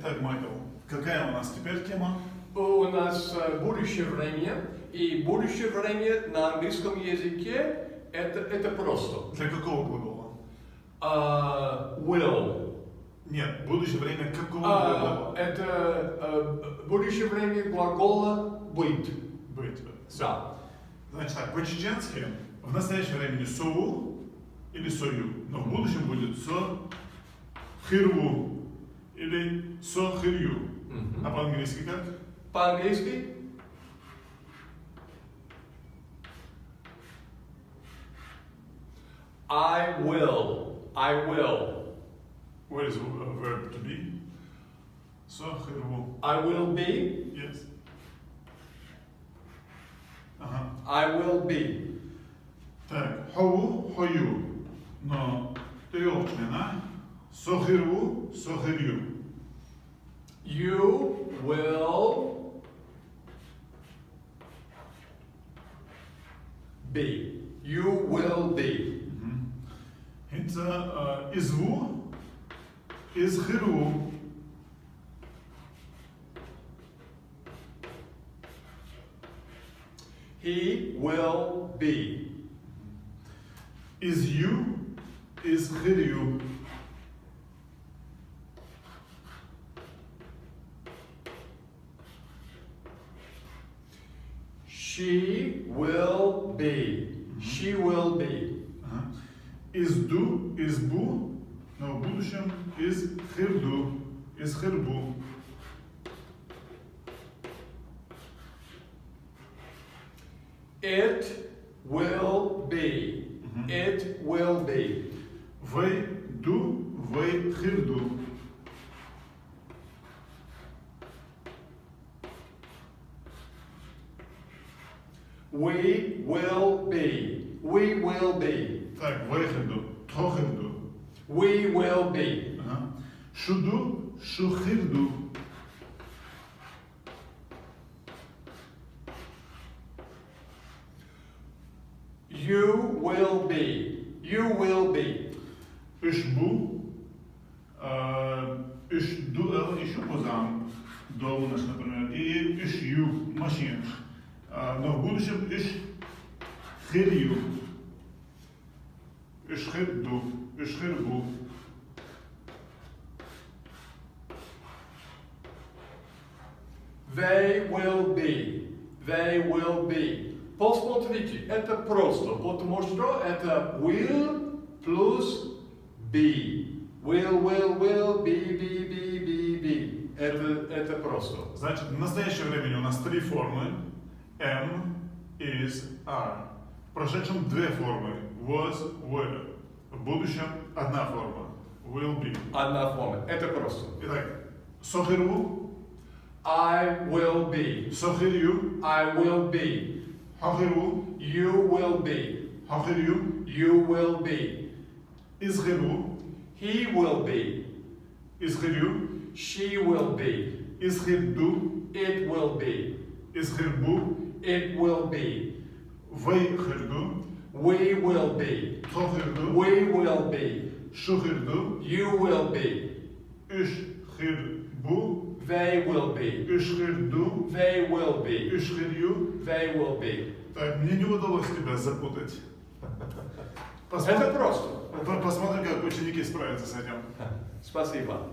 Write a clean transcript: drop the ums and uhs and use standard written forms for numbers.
Итак, Майкл, какая у нас теперь тема? У нас будущее время, и будущее время на английском языке это просто. Для какого глагола? Will. Нет, будущее время какого глагола? Это будущее время глагола быть. Быть. Да. Значит так, по-чеченски в настоящем времени соу или сою, но в будущем будет со хирву или со хирью. А по-английски как? По-английски I will. I will. What is a verb to be? So хирву. I will be. Yes. Ага. I will be. Так, хову, хою. Но триовчлена. Со хирву, со хирью. You will be. You will be. Hinter izvu, izhiru. He will be. Is you, izhiryu. She will be. She will be. Ага. Изду, избу, но в будущем изхирду, изхирбу. It will be. It will be. Вейду, вейхирду. We will be. We will be. Так, вейхирду, тохирду. We will be. Ага. Шуду, шухирду. You will be. You will be. Ишбу, ишду, ищу позам, долнаш, например, и ишью, машин. Но в будущем ишхирью, ишхирду, ишхирбу. They will be. They will be. Посмотрите, это просто, потому что это will плюс be. Will, be. Это просто. Значит, в настоящее время у нас три формы. Am, is, are. В прошедшем две формы. Was, were. В будущем одна форма. Will be. Одна форма. Это просто. Итак, сохиру, I will be. сохирью, I will be. хохиру, You will be. хохирью, You will be. изхиру, He will be. изхирью, She will be. изхирду, It will be. изхирбу, It will be. вейхирду, We will be. тохирду, We will be. шухирду, You will be. ишхирбу, They will be. ишхирду, They will be. ишхирью. They will be. Так, мне не удалось тебя запутать. Это просто. Посмотрим, как ученики справятся с этим. Спасибо.